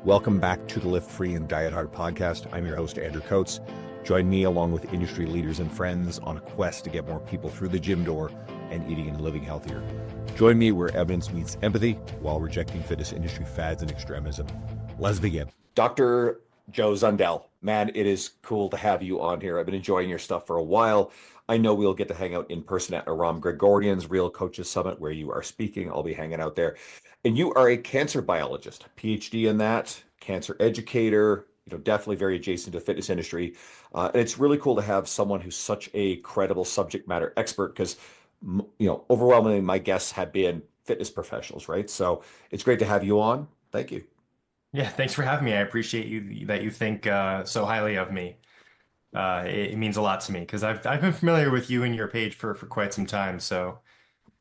Welcome back to the Live Free and Diet Hard podcast. I'm your host, Andrew Coates. Join me along with industry leaders and friends on a quest to get more people through the gym door and eating and living healthier. Join me where evidence meets empathy while rejecting fitness industry fads and extremism. Let's begin. Dr. Joe Zundell, man, it is cool to have you on here. I've been enjoying your stuff for a while. I know we'll get to hang out in person at Aram Gregorian's Real Coaches Summit where you are speaking. I'll be hanging out there. And you are a cancer biologist, PhD in that, cancer educator, definitely very adjacent to the fitness industry. And it's really cool to have someone who's such a credible subject matter expert because, overwhelmingly my guests have been fitness professionals, right? So it's great to have you on. Thank you. Yeah, thanks for having me. I appreciate you that you think so highly of me. It means a lot to me because I've been familiar with you and your page for quite some time. So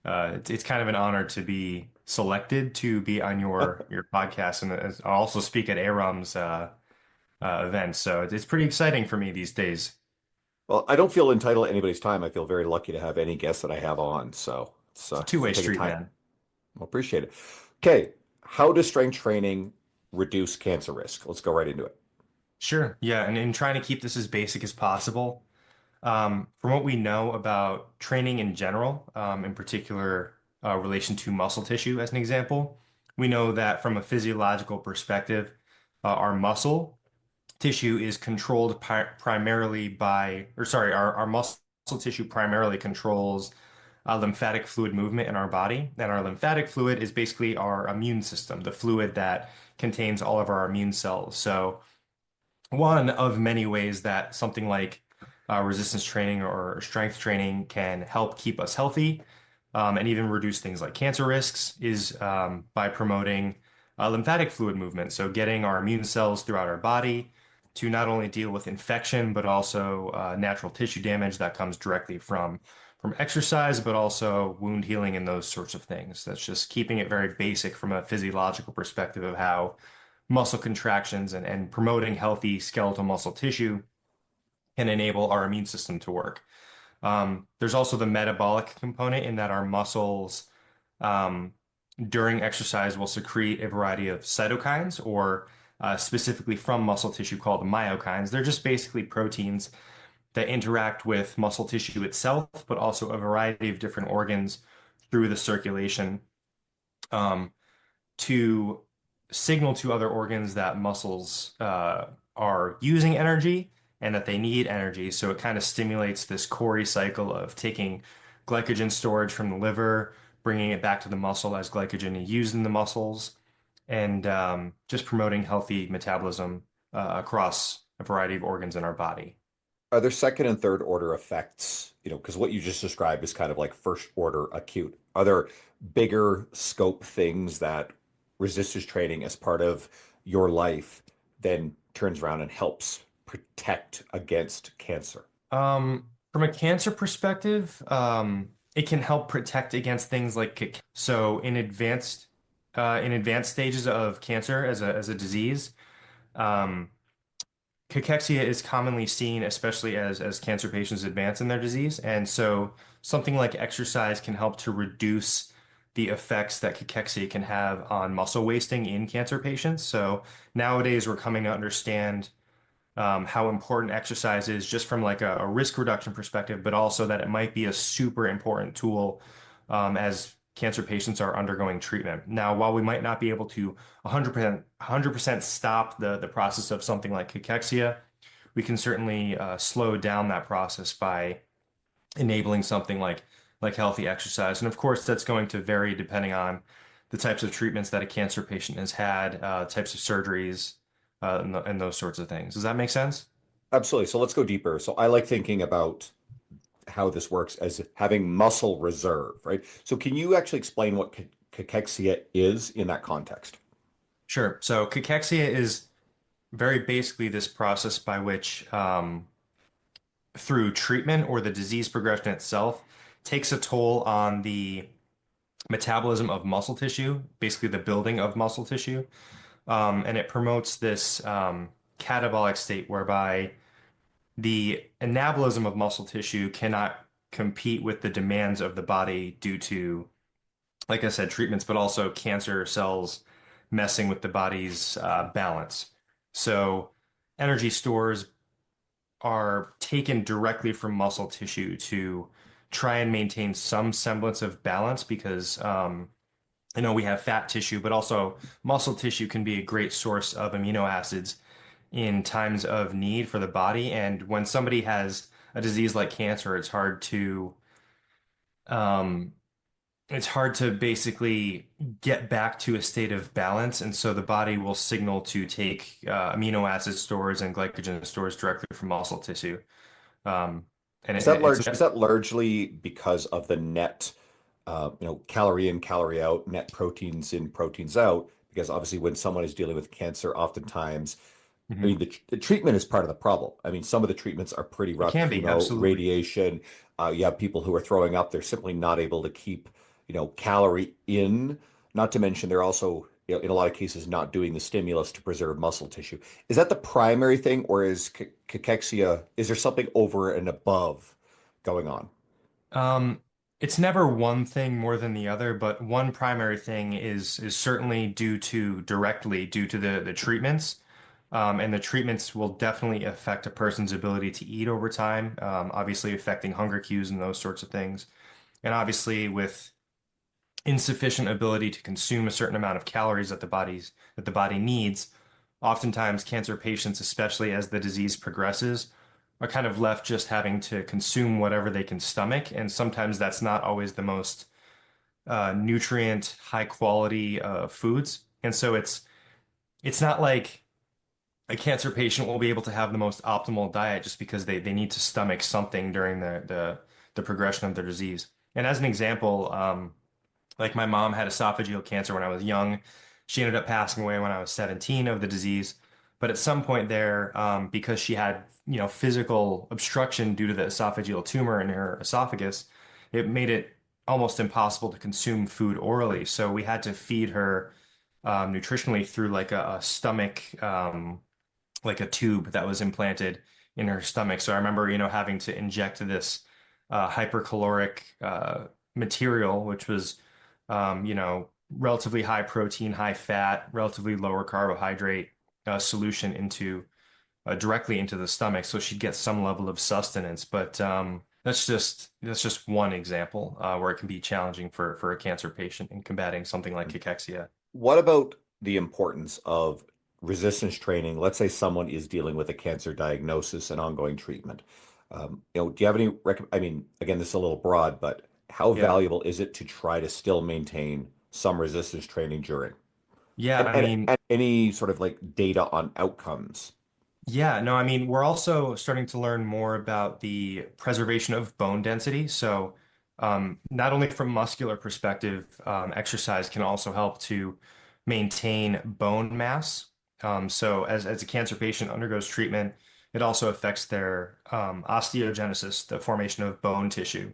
it's kind of an honor to be selected to be on your podcast and I'll also speak at ARUM's event. So it's pretty exciting for me these days. Well, I don't feel entitled to anybody's time. I feel very lucky to have any guests that I have on. So it's It's a for two-way taking street, time. man. I appreciate it. Okay, how does strength training reduce cancer risk? Let's go right into it. Sure. Yeah, and in trying to keep this as basic as possible. From what we know about training in general, in particular, relation to muscle tissue, as an example, we know that from a physiological perspective, our muscle tissue is controlled primarily by, or sorry, our muscle tissue primarily controls lymphatic fluid movement in our body. And our lymphatic fluid is basically our immune system, the fluid that contains all of our immune cells. So, one of many ways that something like resistance training or strength training can help keep us healthy and even reduce things like cancer risks is by promoting lymphatic fluid movement. So, getting our immune cells throughout our body to not only deal with infection, but also natural tissue damage that comes directly from exercise, but also wound healing and those sorts of things. That's just keeping it very basic from a physiological perspective of how muscle contractions and promoting healthy skeletal muscle tissue can enable our immune system to work. There's also the metabolic component in that our muscles um, during exercise will secrete a variety of cytokines or specifically from muscle tissue called myokines. They're just basically proteins that interact with muscle tissue itself, but also a variety of different organs through the circulation. To signal to other organs that muscles are using energy and that they need energy. So it kind of stimulates this Cori cycle of taking glycogen storage from the liver, bringing it back to the muscle as glycogen is used in the muscles, and just promoting healthy metabolism across a variety of organs in our body. Are there second and third order effects? Because what you just described is kind of like first order acute. Are there bigger scope things that resistance training as part of your life then turns around and helps protect against cancer? From a cancer perspective, it can help protect against things like so in advanced stages of cancer as a disease. Um, Cachexia is commonly seen, especially as cancer patients advance in their disease. And so something like exercise can help to reduce the effects that cachexia can have on muscle wasting in cancer patients. So nowadays we're coming to understand how important exercise is just from like a risk reduction perspective, but also that it might be a super important tool as cancer patients are undergoing treatment. Now, while we might not be able to 100% stop the process of something like cachexia, we can certainly slow down that process by enabling something like healthy exercise. And of course, that's going to vary depending on the types of treatments that a cancer patient has had, types of surgeries, and those sorts of things. Does that make sense? Absolutely. So let's go deeper. So I like thinking about how this works as having muscle reserve, right? So can you actually explain what cachexia is in that context? Sure. So cachexia is very basically this process by which, through treatment or the disease progression itself, takes a toll on the metabolism of muscle tissue, basically the building of muscle tissue. And it promotes this catabolic state whereby the anabolism of muscle tissue cannot compete with the demands of the body due to, like I said, treatments, but also cancer cells messing with the body's balance. So energy stores are taken directly from muscle tissue to try and maintain some semblance of balance because I know we have fat tissue, but also muscle tissue can be a great source of amino acids in times of need for the body. And when somebody has a disease like cancer, um, it's hard to basically get back to a state of balance. And so the body will signal to take amino acid stores and glycogen stores directly from muscle tissue. Um, and it's Is that largely because of the net, calorie in, calorie out, net proteins in, proteins out? Because obviously, when someone is dealing with cancer, oftentimes, I Mhm. mean, the treatment is part of the problem. I mean, some of the treatments are pretty It rough, can be, chemo, absolutely. radiation. You have people who are throwing up. They're simply not able to keep, calorie in. Not to mention, they're also, in a lot of cases, not doing the stimulus to preserve muscle tissue. Is that the primary thing, or cachexia, is there something over and above going on? Um, it's never one thing more than the other, but one primary thing is certainly directly due to the treatments. And the treatments will definitely affect a person's ability to eat over time, obviously affecting hunger cues and those sorts of things. And obviously with insufficient ability to consume a certain amount of calories that the body needs, oftentimes cancer patients, especially as the disease progresses, are kind of left just having to consume whatever they can stomach, and sometimes that's not always the most nutrient, high quality foods. And so it's not like a cancer patient will be able to have the most optimal diet just because they need to stomach something during the progression of their disease. And as an example, like my mom had esophageal cancer when I was young. She ended up passing away when I was 17 of the disease. But at some point there, because she had, physical obstruction due to the esophageal tumor in her esophagus, it made it almost impossible to consume food orally. So we had to feed her nutritionally through like a stomach, like a tube that was implanted in her stomach. So I remember, having to inject this hypercaloric material, which was, relatively high protein, high fat, relatively lower carbohydrate solution into directly into the stomach, so she'd get some level of sustenance. But that's just one example where it can be challenging for a cancer patient in combating something like cachexia. What about the importance of resistance training? Let's say someone is dealing with a cancer diagnosis and ongoing treatment. Do you have any I mean, again, this is a little broad, but how Yeah. valuable is it to try to still maintain some resistance training during? Yeah, I mean, And any sort of like data on outcomes? yeah, no, I mean, we're also starting to learn more about the preservation of bone density. So, not only from muscular perspective, exercise can also help to maintain bone mass. So, as a cancer patient undergoes treatment, it also affects their osteogenesis, the formation of bone tissue.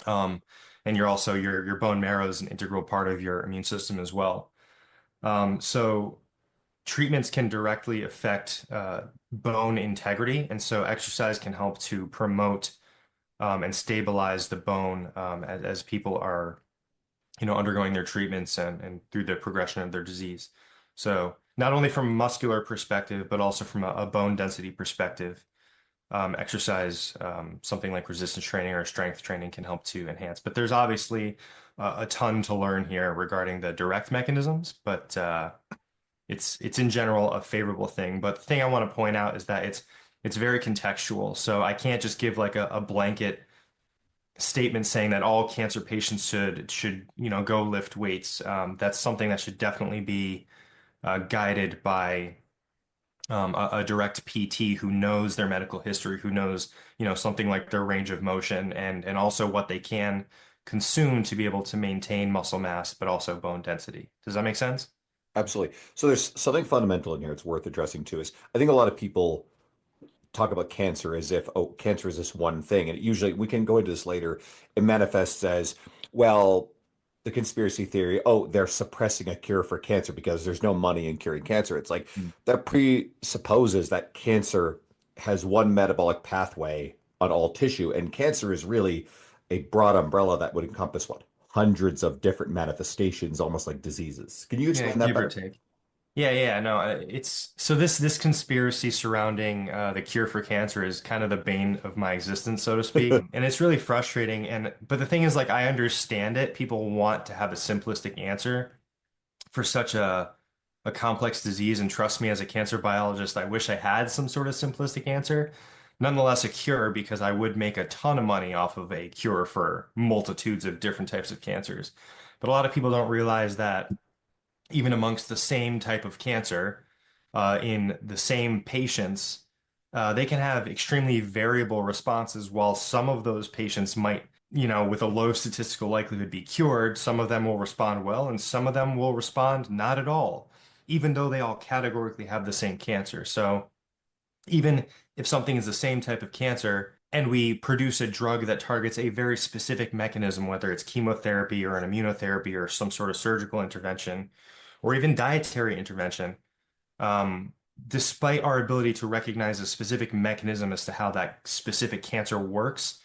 Um, and your bone marrow is an integral part of your immune system as well. So treatments can directly affect bone integrity, and so exercise can help to promote and stabilize the bone as people are, undergoing their treatments and through the progression of their disease. So not only from a muscular perspective, but also from a bone density perspective, exercise, something like resistance training or strength training can help to enhance. But there's obviously a ton to learn here regarding the direct mechanisms, but it's in general a favorable thing. But the thing I want to point out is that it's very contextual. So I can't just give like a blanket statement saying that all cancer patients should go lift weights. That's something that should definitely be guided by a direct PT who knows their medical history, who knows something like their range of motion and also what they can consume to be able to maintain muscle mass, but also bone density. Does that make sense? Absolutely. So there's something fundamental in here it's worth addressing too is I think a lot of people talk about cancer as if, oh, cancer is this one thing. And usually we can go into this later. It manifests as, well, the conspiracy theory, oh, they're suppressing a cure for cancer because there's no money in curing cancer. It's like Mm. that presupposes that cancer has one metabolic pathway on all tissue, and cancer is really a broad umbrella that would encompass what? hundreds of different manifestations, almost like diseases. Can you Yeah, explain that give or better? take. Yeah, no, it's so this conspiracy surrounding the cure for cancer is kind of the bane of my existence, so to speak, and it's really frustrating. And but the thing is, like, I understand it. People want to have a simplistic answer for such a complex disease, and trust me, as a cancer biologist, I wish I had some sort of simplistic answer. Nonetheless, a cure because I would make a ton of money off of a cure for multitudes of different types of cancers. But a lot of people don't realize that even amongst the same type of cancer, in the same patients, they can have extremely variable responses. While some of those patients might, with a low statistical likelihood be cured, some of them will respond well, and some of them will respond not at all, even though they all categorically have the same cancer. So even if something is the same type of cancer and we produce a drug that targets a very specific mechanism, whether it's chemotherapy or an immunotherapy or some sort of surgical intervention or even dietary intervention, um, despite our ability to recognize a specific mechanism as to how that specific cancer works,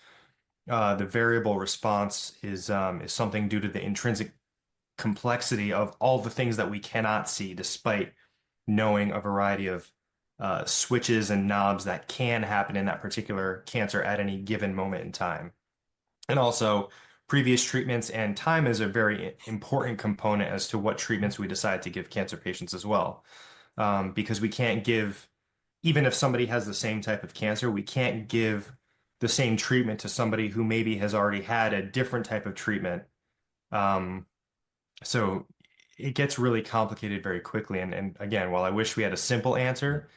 the variable response is something due to the intrinsic complexity of all the things that we cannot see, despite knowing a variety of switches and knobs that can happen in that particular cancer at any given moment in time. And also, previous treatments and time is a very important component as to what treatments we decide to give cancer patients as well. Because we can't give, even if somebody has the same type of cancer, we can't give the same treatment to somebody who maybe has already had a different type of treatment. Um, so it gets really complicated very quickly. And again, while I wish we had a simple answer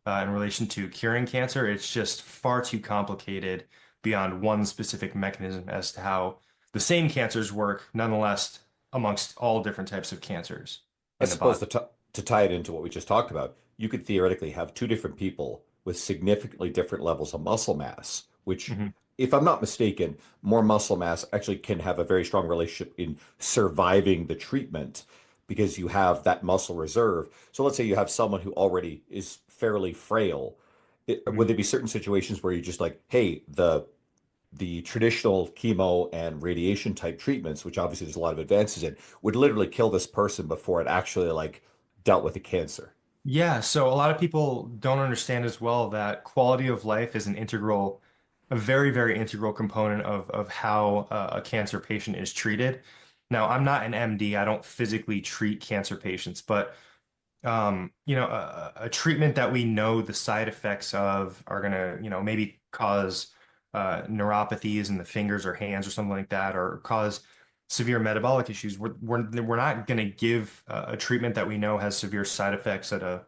in relation to curing cancer, it's just far too complicated beyond one specific mechanism as to how the same cancers work, nonetheless, amongst all different types of cancers I in the suppose body. to tie it into what we just talked about, you could theoretically have two different people with significantly different levels of muscle mass, which, Mhm. if I'm not mistaken, more muscle mass actually can have a very strong relationship in surviving the treatment because you have that muscle reserve. So let's say you have someone who already is fairly frail. Would Mhm. there be certain situations where you're just like, hey, the traditional chemo and radiation type treatments, which obviously there's a lot of advances in, would literally kill this person before it actually like dealt with the cancer. Yeah, so a lot of people don't understand as well that quality of life is a very, very integral component of how a cancer patient is treated. Now, I'm not an MD. I don't physically treat cancer patients, but a treatment that we know the side effects of are going to, maybe cause neuropathies in the fingers or hands or something like that, or cause severe metabolic issues. We're not going to give a treatment that we know has severe side effects at a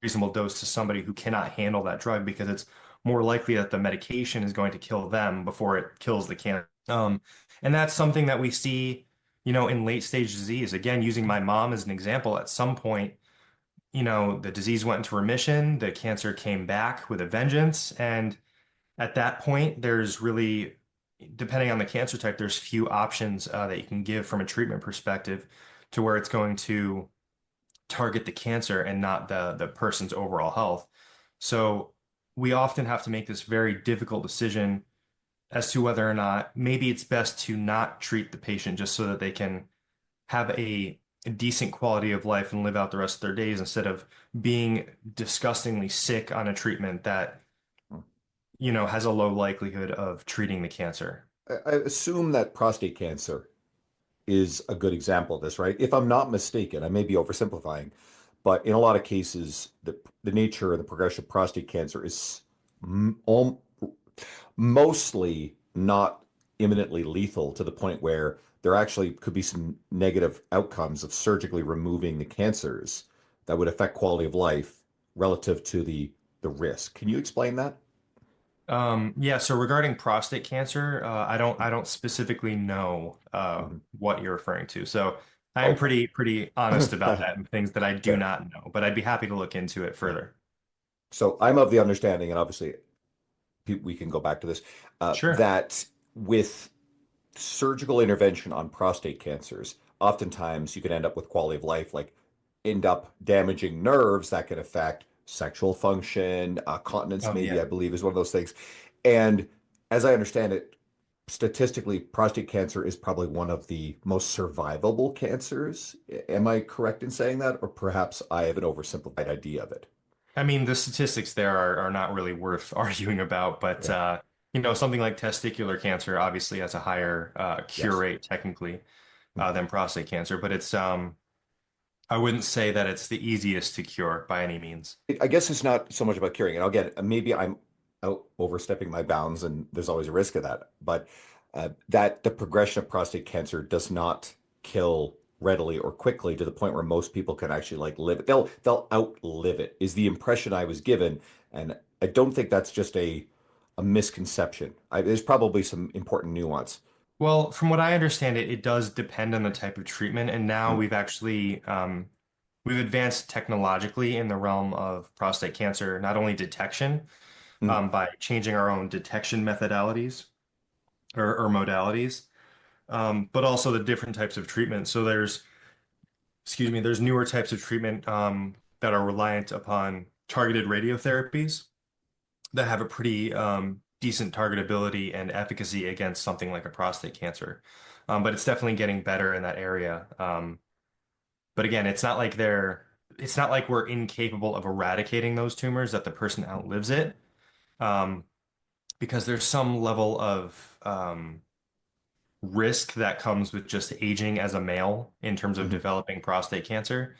reasonable dose to somebody who cannot handle that drug because it's more likely that the medication is going to kill them before it kills the cancer. And that's something that we see, in late stage disease. Again, using my mom as an example, at some point the disease went into remission, the cancer came back with a vengeance. And at that point, there's really, depending on the cancer type, there's few options that you can give from a treatment perspective to where it's going to target the cancer and not the person's overall health. So we often have to make this very difficult decision as to whether or not maybe it's best to not treat the patient just so that they can have a decent quality of life and live out the rest of their days instead of being disgustingly sick on a treatment that, has a low likelihood of treating the cancer. I assume that prostate cancer is a good example of this, right? If I'm not mistaken, I may be oversimplifying, but in a lot of cases, the nature and the progression of prostate cancer is m- al- mostly not imminently lethal to the point where there actually could be some negative outcomes of surgically removing the cancers that would affect quality of life relative to the risk. Can you explain that? Yeah, so regarding prostate cancer, I don't specifically know Mhm. what you're referring to. So I'm Okay. pretty honest about that and things that I do Fair. not know, but I'd be happy to look into it Yeah. further. So I'm of the understanding, and obviously we can go back to this, Sure. that with surgical intervention on prostate cancers, oftentimes you can end up with quality of life, like end up damaging nerves that can affect sexual function, continence, Oh maybe, yeah. I believe, is one of those things. And as I understand it, statistically, prostate cancer is probably one of the most survivable cancers. Am I correct in saying that? Or perhaps I have an oversimplified idea of it. I mean, the statistics there are not really worth arguing about, but Yeah. something like testicular cancer obviously has a higher cure Yes. rate technically than prostate cancer, but it's I wouldn't say that it's the easiest to cure by any means. I guess it's not so much about curing it. Again, maybe I'm out overstepping my bounds, and there's always a risk of that. But that the progression of prostate cancer does not kill readily or quickly to the point where most people can actually like live it. They'll outlive it, is the impression I was given, and I don't think that's just a misconception. There's probably some important nuance. Well, from what I understand, it does depend on the type of treatment, and now Mm, we've actually we've advanced technologically in the realm of prostate cancer, not only detection mm, by changing our own detection methodologies or modalities, but also the different types of treatment. So excuse me, there's newer types of treatment that are reliant upon targeted radiotherapies that have a pretty decent targetability and efficacy against something like a prostate cancer. But it's definitely getting better in that area. But again, it's not like we're incapable of eradicating those tumors, that the person outlives it, um, because there's some level of risk that comes with just aging as a male in terms of mhm. developing prostate cancer.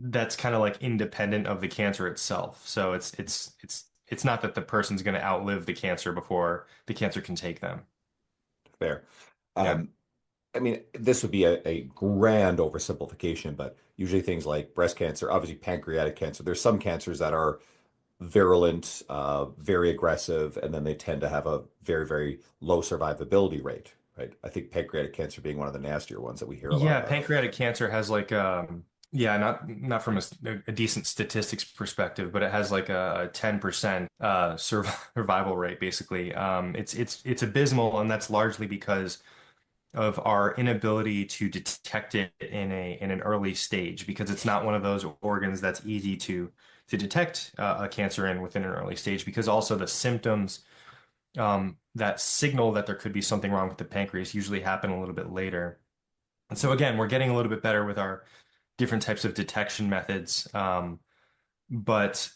That's kind of like independent of the cancer itself. So it's not that the person's going to outlive the cancer before the cancer can take them. Fair. Yeah. Um, I mean, this would be a grand oversimplification, but usually things like breast cancer, obviously pancreatic cancer, there's some cancers that are virulent, very aggressive, and then they tend to have a very, very low survivability rate, right? I think pancreatic cancer being one of the nastier ones that we hear a lot Yeah, about. pancreatic cancer has like yeah, not from a decent statistics perspective, but it has like a 10% survival rate basically. It's abysmal, and that's largely because of our inability to detect it in an early stage, because it's not one of those organs that's easy to detect a cancer in within an early stage, because also the symptoms that signal that there could be something wrong with the pancreas usually happen a little bit later. And so again, we're getting a little bit better with our different types of detection methods. But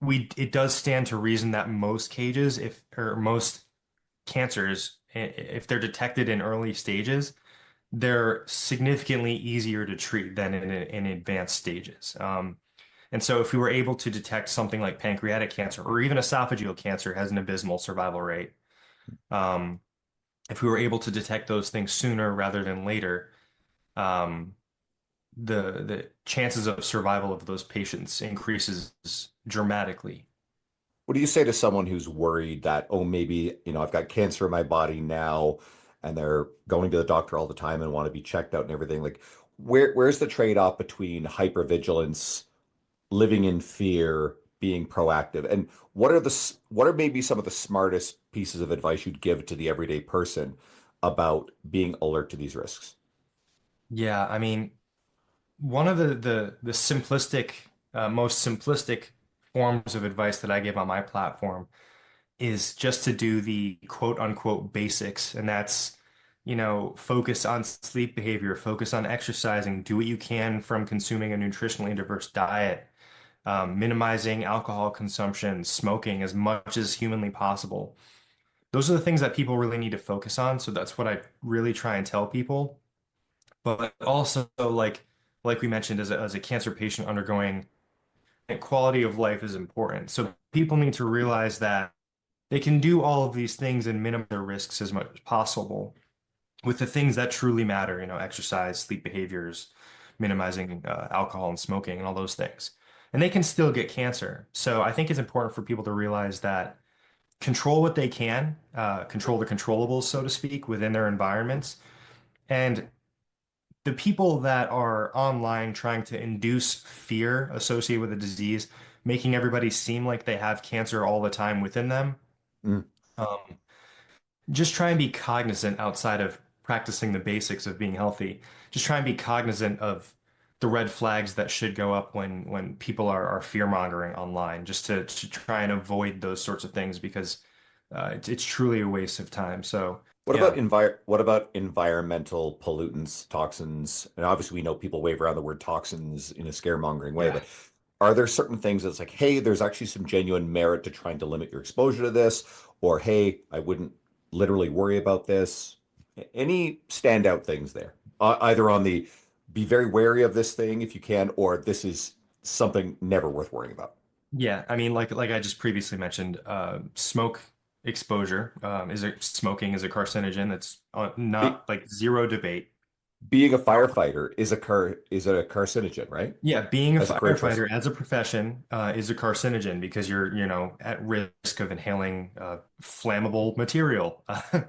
it does stand to reason that most cages, if or most cancers, if they're detected in early stages, they're significantly easier to treat than in advanced stages. And so if we were able to detect something like pancreatic cancer or even esophageal cancer has an abysmal survival rate. Um, if we were able to detect those things sooner rather than later, um, the chances of survival of those patients increases dramatically. What do you say to someone who's worried that, oh, maybe, I've got cancer in my body now, and they're going to the doctor all the time and want to be checked out and everything? Like, where's the trade-off between hypervigilance, living in fear, being proactive? And what are maybe some of the smartest pieces of advice you'd give to the everyday person about being alert to these risks? Yeah, I mean, one of the simplistic, most simplistic forms of advice that I give on my platform is just to do the quote unquote basics. And that's, focus on sleep behavior, focus on exercising, do what you can from consuming a nutritionally diverse diet, minimizing alcohol consumption, smoking as much as humanly possible. Those are the things that people really need to focus on. So that's what I really try and tell people. But also, like we mentioned, as a cancer patient undergoing, quality of life is important. So people need to realize that they can do all of these things and minimize their risks as much as possible with the things that truly matter, exercise, sleep behaviors, minimizing alcohol and smoking and all those things. And they can still get cancer. So I think it's important for people to realize that control what they can, control the controllables, so to speak, within their environments. And the people that are online trying to induce fear associated with a disease, making everybody seem like they have cancer all the time within them, Mm. um, just try and be cognizant outside of practicing the basics of being healthy. Just try and be cognizant of the red flags that should go up when people are fear mongering online, just to try and avoid those sorts of things, because it's truly a waste of time. So yeah, What about environmental pollutants, toxins? And obviously we know people wave around the word toxins in a scaremongering way, yeah. but are there certain things that's like, hey, there's actually some genuine merit to trying to limit your exposure to this, or hey, I wouldn't literally worry about this? Any standout things there? Either on the be very wary of this thing if you can, or this is something never worth worrying about. Yeah, I mean, like I just previously mentioned, smoke exposure smoking is a carcinogen. That's Be, not like zero debate. being a firefighter is a carcinogen, right? Yeah, being a As a career choice. firefighter as a profession is a carcinogen because you're, at risk of inhaling flammable material.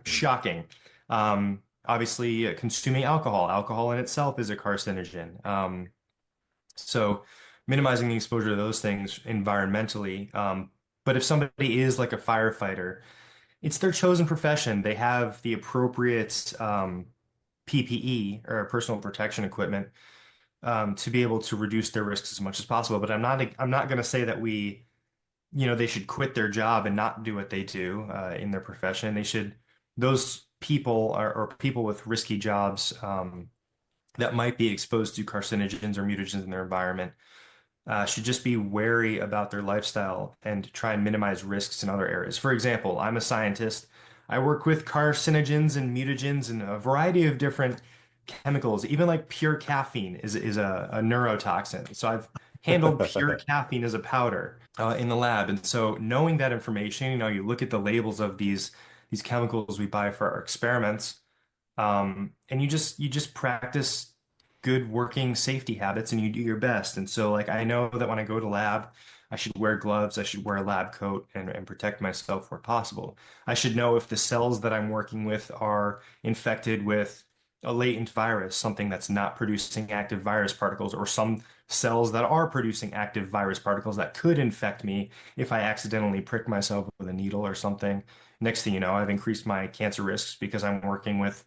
Shocking. Obviously, consuming alcohol. Alcohol in itself is a carcinogen. So minimizing the exposure to those things environmentally. But if somebody is like a firefighter, it's their chosen profession. They have the appropriate PPE or personal protection equipment to be able to reduce their risks as much as possible. But I'm not going to say that they should quit their job and not do what they do in their profession. Those people or people with risky jobs that might be exposed to carcinogens or mutagens in their environment should just be wary about their lifestyle and try and minimize risks in other areas. For example, I'm a scientist. I work with carcinogens and mutagens and a variety of different chemicals. Even like pure caffeine is a neurotoxin. So I've handled pure caffeine as a powder in the lab. And so knowing that information, you look at the labels of these chemicals we buy for our experiments, and you just practice good working safety habits and you do your best. And so like I know that when I go to lab, I should wear gloves, I should wear a lab coat and protect myself where possible. I should know if the cells that I'm working with are infected with a latent virus, something that's not producing active virus particles, or some cells that are producing active virus particles that could infect me if I accidentally prick myself with a needle or something. Next thing you know, I've increased my cancer risks because I'm working with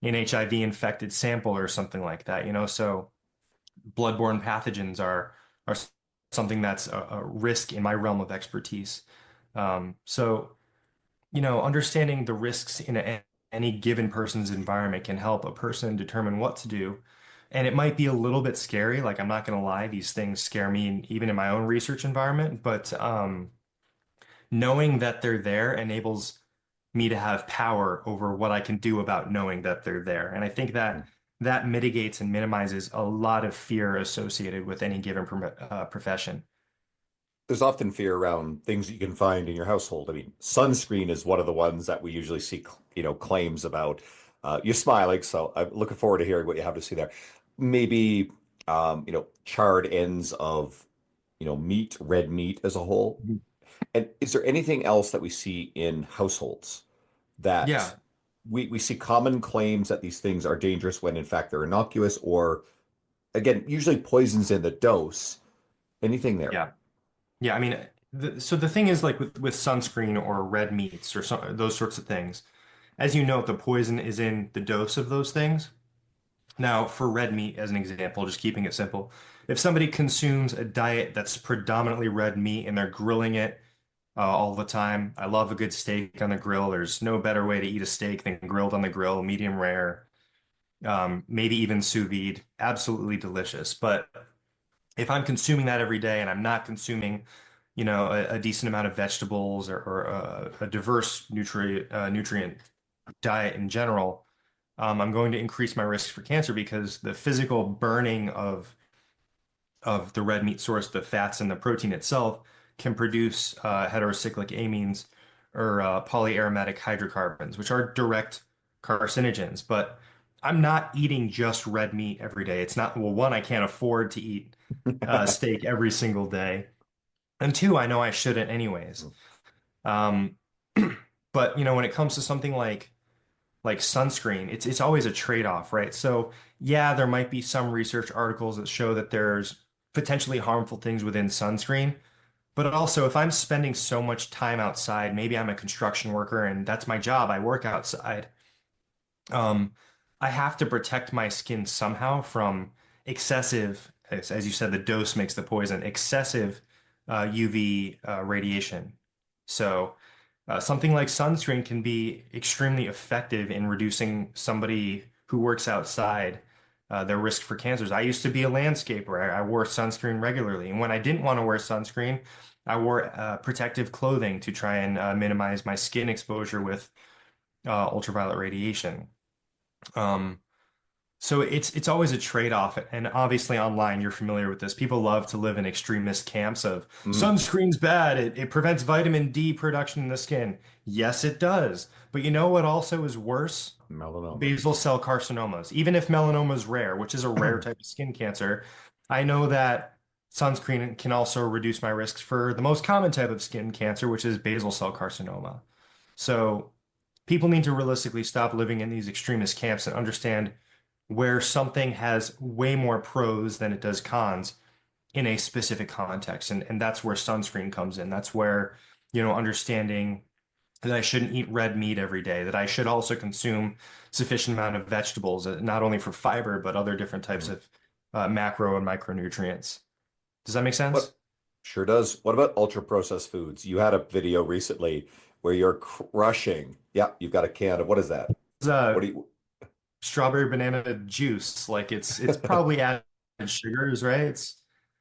an HIV infected sample or something like that, So bloodborne pathogens are something that's a risk in my realm of expertise. So, understanding the risks in any given person's environment can help a person determine what to do. And it might be a little bit scary. Like, I'm not going to lie, these things scare me even in my own research environment. But knowing that they're there enables me to have power over what I can do about knowing that they're there. And I think that mitigates and minimizes a lot of fear associated with any given profession. There's often fear around things that you can find in your household. I mean, sunscreen is one of the ones that we usually see, claims about. You're smiling, so I'm looking forward to hearing what you have to see there. Maybe, charred ends of, meat, red meat as a whole. Mhm. And is there anything else that we see in households that Yeah, we see common claims that these things are dangerous when in fact they're innocuous, or again, usually poisons in the dose? Anything there? yeah, yeah. I mean, so the thing is, like with sunscreen or red meats or those sorts of things, as you know, the poison is in the dose of those things. Now, for red meat, as an example, just keeping it simple, if somebody consumes a diet that's predominantly red meat and they're grilling it all the time. I love a good steak on the grill. There's no better way to eat a steak than grilled on the grill, medium rare, maybe even sous vide. Absolutely delicious. But if I'm consuming that every day and I'm not consuming, a decent amount of vegetables or a diverse nutrient diet in general, I'm going to increase my risk for cancer because the physical burning of the red meat source, the fats and the protein itself, can produce heterocyclic amines or polyaromatic hydrocarbons, which are direct carcinogens. But I'm not eating just red meat every day. It's not, well, one, I can't afford to eat steak every single day. And two, I know I shouldn't anyways. Um, but when it comes to something like sunscreen, it's always a trade-off, right? So yeah, there might be some research articles that show that there's potentially harmful things within sunscreen, but also if I'm spending so much time outside, maybe I'm a construction worker and that's my job, I work outside. Um, I have to protect my skin somehow from excessive, as you said, the dose makes the poison, excessive UV radiation. So Something like sunscreen can be extremely effective in reducing somebody who works outside their risk for cancers. I used to be a landscaper. I wore sunscreen regularly. And when I didn't want to wear sunscreen, I wore protective clothing to try and minimize my skin exposure with ultraviolet radiation. Um, so it's always a trade-off, and obviously online you're familiar with this. People love to live in extremist camps of Mhm. sunscreen's bad. It prevents vitamin D production in the skin. Yes, it does. But you know what also is worse? Melanoma. Basal cell carcinomas. Even if melanoma is rare, which is a rare type of skin cancer, I know that sunscreen can also reduce my risks for the most common type of skin cancer, which is basal cell carcinoma. So people need to realistically stop living in these extremist camps and understand where something has way more pros than it does cons in a specific context. And that's where sunscreen comes in. That's where, understanding that I shouldn't eat red meat every day, that I should also consume sufficient amount of vegetables, not only for fiber, but other different types Mhm. of macro and micronutrients. Does that make sense? What sure does. What about ultra processed foods? You had a video recently where you're crushing. Yeah, you've got a can of what is that? It's, What do you strawberry banana juice, like it's probably added sugars, right?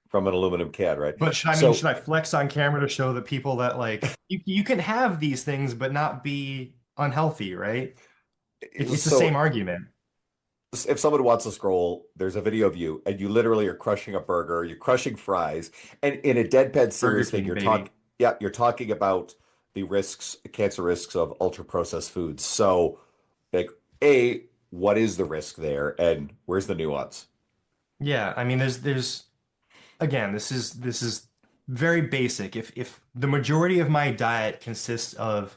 from an aluminum can, right? But should So, I flex on camera to show the people that like you can have these things but not be unhealthy, right? It's the same so argument. if someone wants to scroll, there's a video of you, and you literally are crushing a burger, you're crushing fries, and in a deadpan Burger serious thing, King, baby. you're talking about the risks, cancer risks of ultra processed foods. So, like, what is the risk there, and where's the nuance? Yeah, I mean there's again, this is very basic. If the majority of my diet consists of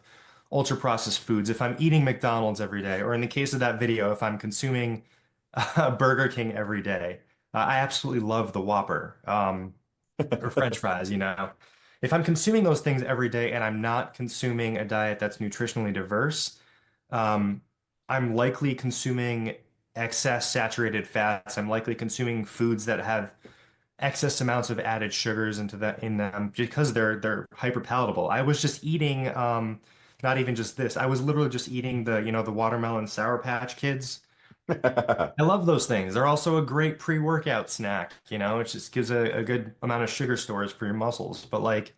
ultra processed foods, if I'm eating McDonald's every day, or in the case of that video, if I'm consuming Burger King every day, I absolutely love the Whopper. Or French fries, you know. If I'm consuming those things every day and I'm not consuming a diet that's nutritionally diverse, um, I'm likely consuming excess saturated fats. I'm likely consuming foods that have excess amounts of added sugars in them because they're hyper palatable. I was just eating not even just this. I was literally just eating the watermelon Sour Patch Kids. I love those things. They're also a great pre-workout snack, it just gives a good amount of sugar stores for your muscles. But like,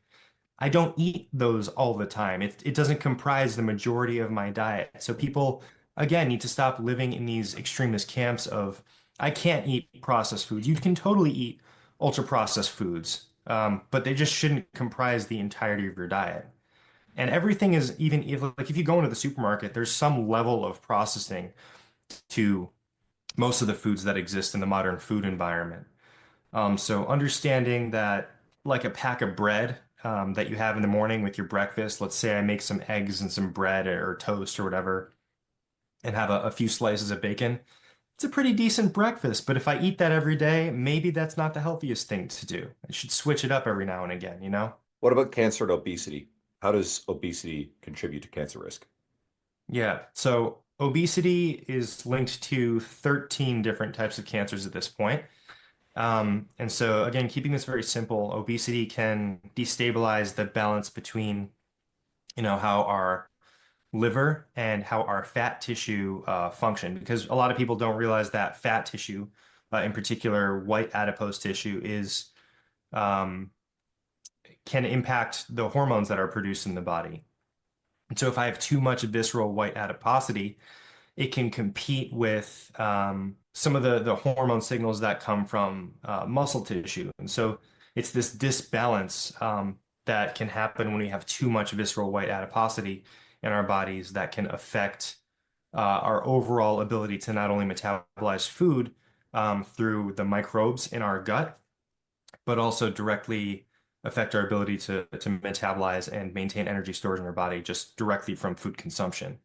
I don't eat those all the time. It doesn't comprise the majority of my diet. So people, again, need to stop living in these extremist camps of, I can't eat processed foods. You can totally eat ultra processed foods, but they just shouldn't comprise the entirety of your diet. And everything is even if you go into the supermarket, there's some level of processing to most of the foods that exist in the modern food environment. So understanding that, like a pack of bread that you have in the morning with your breakfast, let's say I make some eggs and some bread or toast or whatever, and have a few slices of bacon. It's a pretty decent breakfast, but if I eat that every day, maybe that's not the healthiest thing to do. I should switch it up every now and again, you know? What about cancer and obesity? How does obesity contribute to cancer risk? Yeah. So obesity is linked to 13 different types of cancers at this point. And so, again, keeping this very simple, obesity can destabilize the balance between, how our liver and how our fat tissue function. Because a lot of people don't realize that fat tissue, in particular, white adipose tissue, um, can impact the hormones that are produced in the body. And so, if I have too much visceral white adiposity, it can compete with some of the hormone signals that come from muscle tissue. And so it's this disbalance that can happen when we have too much visceral white adiposity in our bodies that can affect our overall ability to not only metabolize food through the microbes in our gut, but also directly affect our ability to metabolize and maintain energy storage in our body just directly from food consumption.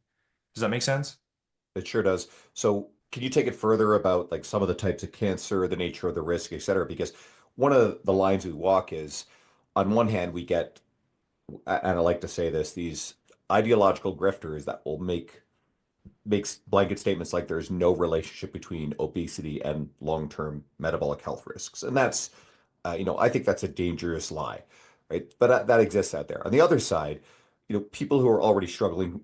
Does that make sense? It sure does. So, can you take it further about like some of the types of cancer, the nature of the risk, et cetera? Because one of the lines we walk is, on one hand, we get, and I like to say this, these ideological grifters that will makes blanket statements like there's no relationship between obesity and long-term metabolic health risks, and that's, I think that's a dangerous lie, right? But that exists out there. On the other side, people who are already struggling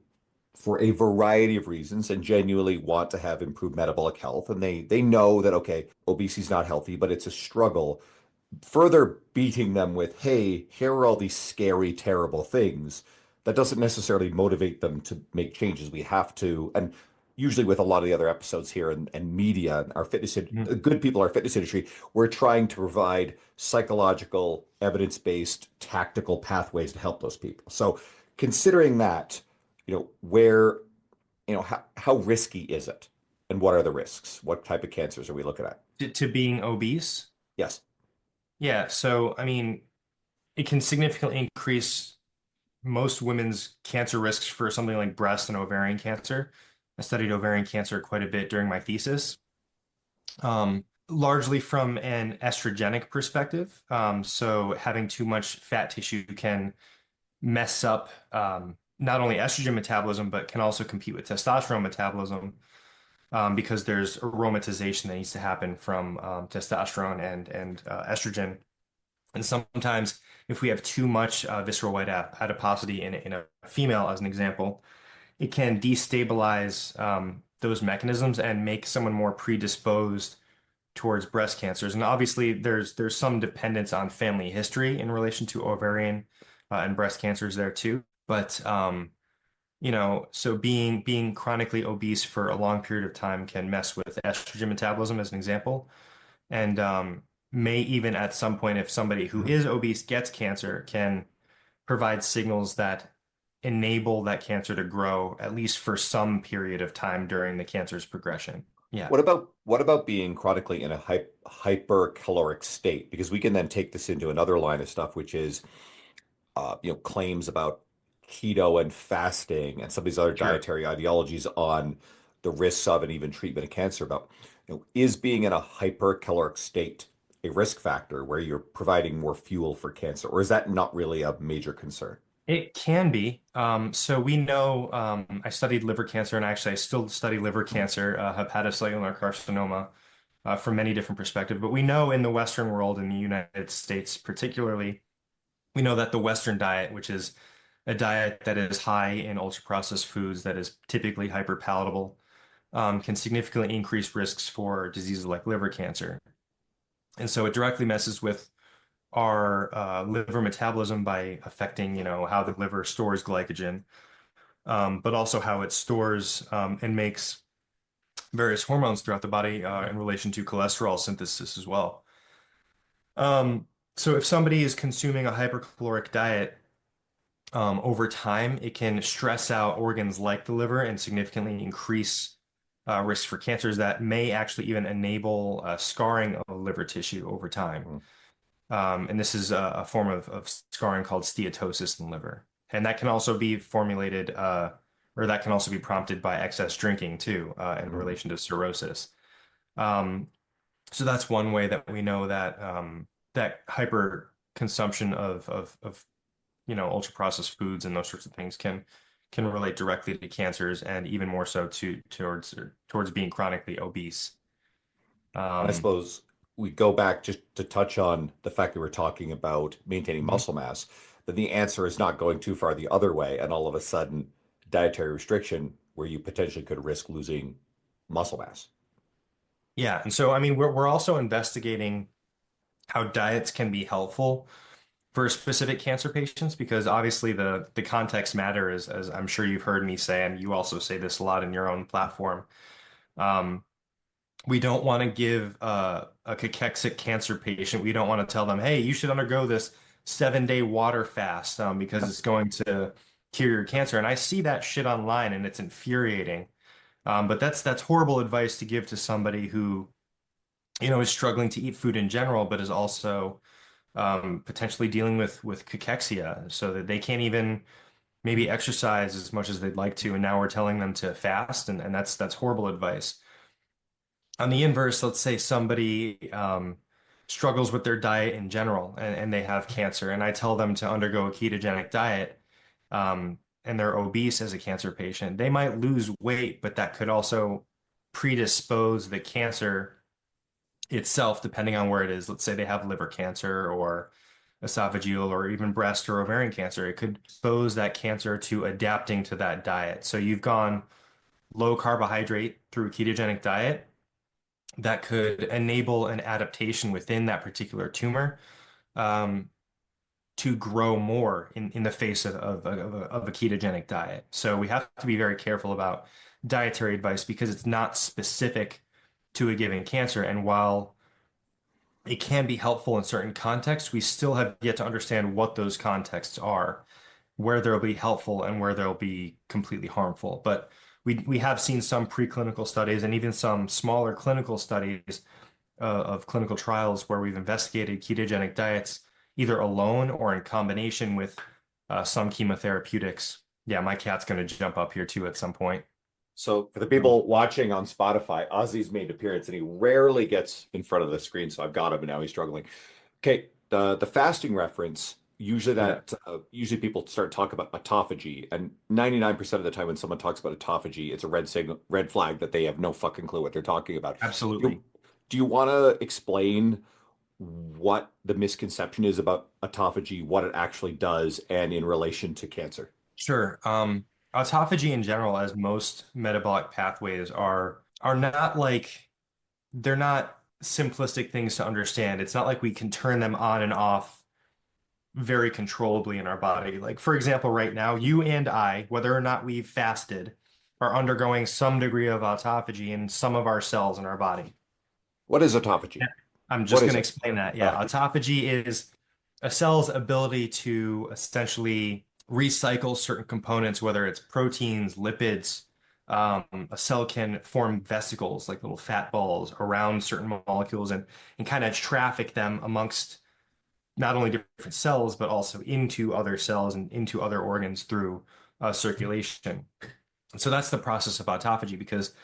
for a variety of reasons and genuinely want to have improved metabolic health, and they know that, okay, obesity is not healthy, but it's a struggle. Further beating them with, hey, here are all these scary, terrible things, that doesn't necessarily motivate them to make changes. We have to, and usually with a lot of the other episodes here and media, our Mhm. good people, our fitness industry, we're trying to provide psychological, evidence-based, tactical pathways to help those people. So considering that, where, how risky is it? And what are the risks? What type of cancers are we looking at? To being obese. Yes. Yeah, so I mean, it can significantly increase most women's cancer risks for something like breast and ovarian cancer. I studied ovarian cancer quite a bit during my thesis, largely from an estrogenic perspective. So having too much fat tissue can mess up not only estrogen metabolism, but can also compete with testosterone metabolism because there's aromatization that needs to happen from testosterone and estrogen. And sometimes, if we have too much visceral white adiposity in a female, as an example, it can destabilize those mechanisms and make someone more predisposed towards breast cancers. And obviously, there's some dependence on family history in relation to ovarian and breast cancers there too. But so being chronically obese for a long period of time can mess with estrogen metabolism, as an example, and may even at some point, if somebody who is obese gets cancer, can provide signals that enable that cancer to grow at least for some period of time during the cancer's progression. Yeah, What about being chronically in a hypercaloric state? Because we can then take this into another line of stuff, which is claims about keto and fasting and some of these other sure. dietary ideologies on the risks of and even treatment of cancer. About is being in a hypercaloric state a risk factor where you're providing more fuel for cancer, or is that not really a major concern? It can be. So we know, I studied liver cancer, and actually I still study liver cancer, hepatocellular carcinoma, from many different perspectives. But we know in the Western world, in the United States particularly, we know that the Western diet, which is a diet that is high in ultra-processed foods, that is typically hyperpalatable, can significantly increase risks for diseases like liver cancer. And so it directly messes with our liver metabolism by affecting, how the liver stores glycogen, but also how it stores and makes various hormones throughout the body in relation to cholesterol synthesis as well. Um, so if somebody is consuming a hypercaloric diet, over time, it can stress out organs like the liver and significantly increase risk for cancers that may actually even enable scarring of liver tissue over time. Mm. And this is a form of scarring called steatosis in the liver. And that can also be formulated, or that can also be prompted by excess drinking too, in Mhm. relation to cirrhosis. Um, so that's one way that we know that that hyper consumption of ultra processed foods and those sorts of things can relate directly to cancers, and even more so towards being chronically obese. And I Um, suppose we go back just to touch on the fact that we're talking about maintaining mhm. muscle mass, then the answer is not going too far the other way, and all of a sudden, dietary restriction where you potentially could risk losing muscle mass. Yeah, and so I mean we're also investigating how diets can be helpful for specific cancer patients, because obviously the context matter, as I'm sure you've heard me say, and you also say this a lot in your own platform. Um, we don't want to give a cachexic cancer patient, we don't want to tell them, hey, you should undergo this 7-day water fast because it's going to cure your cancer. And I see that shit online and it's infuriating. But that's horrible advice to give to somebody who, is struggling to eat food in general, but is also potentially dealing with cachexia, so that they can't even maybe exercise as much as they'd like to. And now we're telling them to fast, and that's horrible advice. On the inverse, let's say somebody struggles with their diet in general, and they have cancer, and I tell them to undergo a ketogenic diet, and they're obese as a cancer patient. They might lose weight, but that could also predispose the cancer itself, depending on where it is. Let's say they have liver cancer or esophageal or even breast or ovarian cancer. It could expose that cancer to adapting to that diet. So you've gone low carbohydrate through a ketogenic diet that could enable an adaptation within that particular tumor um, to grow more in the face of a ketogenic diet. So we have to be very careful about dietary advice because it's not specific to a given cancer. And while it can be helpful in certain contexts, we still have yet to understand what those contexts are, where they'll be helpful and where they'll be completely harmful. But we have seen some preclinical studies and even some smaller clinical studies of clinical trials where we've investigated ketogenic diets either alone or in combination with some chemotherapeutics. Yeah, my cat's going to jump up here too at some point. So for the people watching on Spotify, Ozzy's made an appearance and he rarely gets in front of the screen. So I've got him and now he's struggling. Okay, the fasting reference, usually Yeah, usually people start talking about autophagy, and 99% of the time when someone talks about autophagy, it's a red flag that they have no fucking clue what they're talking about. absolutely. Do you want to explain what the misconception is about autophagy, what it actually does, and in relation to cancer? Sure. Autophagy in general, as most metabolic pathways are not like they're not simplistic things to understand. It's not like we can turn them on and off very controllably in our body. Like, for example, right now, you and I, whether or not we've fasted, are undergoing some degree of autophagy in some of our cells in our body. What is autophagy? Yeah. I'm What just going is to it? explain that. Yeah, Uh, autophagy is a cell's ability to essentially recycle certain components, whether it's proteins, lipids. A cell can form vesicles, like little fat balls, around certain molecules and kind of traffic them amongst not only different cells, but also into other cells and into other organs through circulation. So that's the process of autophagy because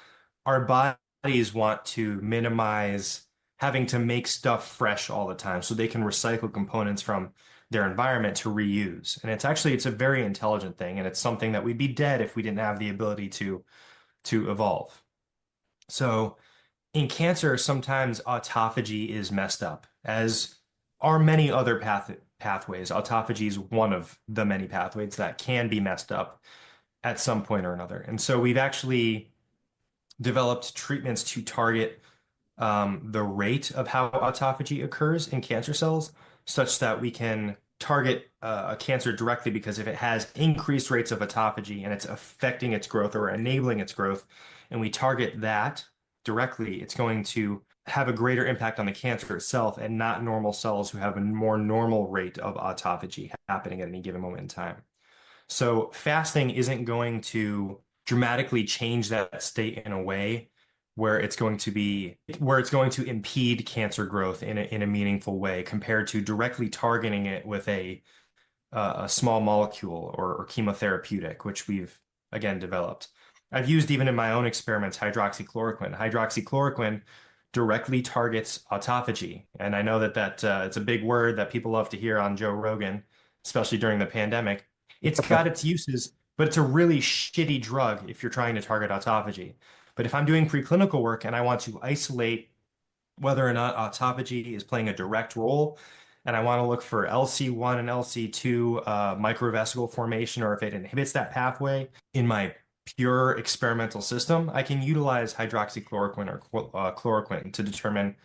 our bodies want to minimize having to make stuff fresh all the time so they can recycle components from their environment to reuse. And it's a very intelligent thing and it's something that we'd be dead if we didn't have the ability to evolve. So in cancer, sometimes autophagy is messed up, as are many other pathways. Autophagy is one of the many pathways that can be messed up at some point or another. And so we've actually developed treatments to target the rate of how autophagy occurs in cancer cells, such that we can target a cancer directly because if it has increased rates of autophagy and it's affecting its growth or enabling its growth, and we target that directly, it's going to have a greater impact on the cancer itself and not normal cells who have a more normal rate of autophagy happening at any given moment in time. So fasting isn't going to dramatically change that state in a way where it's going to impede cancer growth in a meaningful way compared to directly targeting it with a small molecule or chemotherapeutic, which we've again developed. I've used even in my own experiments hydroxychloroquine. Hydroxychloroquine directly targets autophagy, and I know that it's a big word that people love to hear on Joe Rogan, especially during the pandemic. It's got its uses, but it's a really shitty drug if you're trying to target autophagy. But if I'm doing preclinical work and I want to isolate whether or not autophagy is playing a direct role, and I want to look for LC1 and LC2 microvesicle formation, or if it inhibits that pathway in my pure experimental system, I can utilize hydroxychloroquine or chloroquine to determine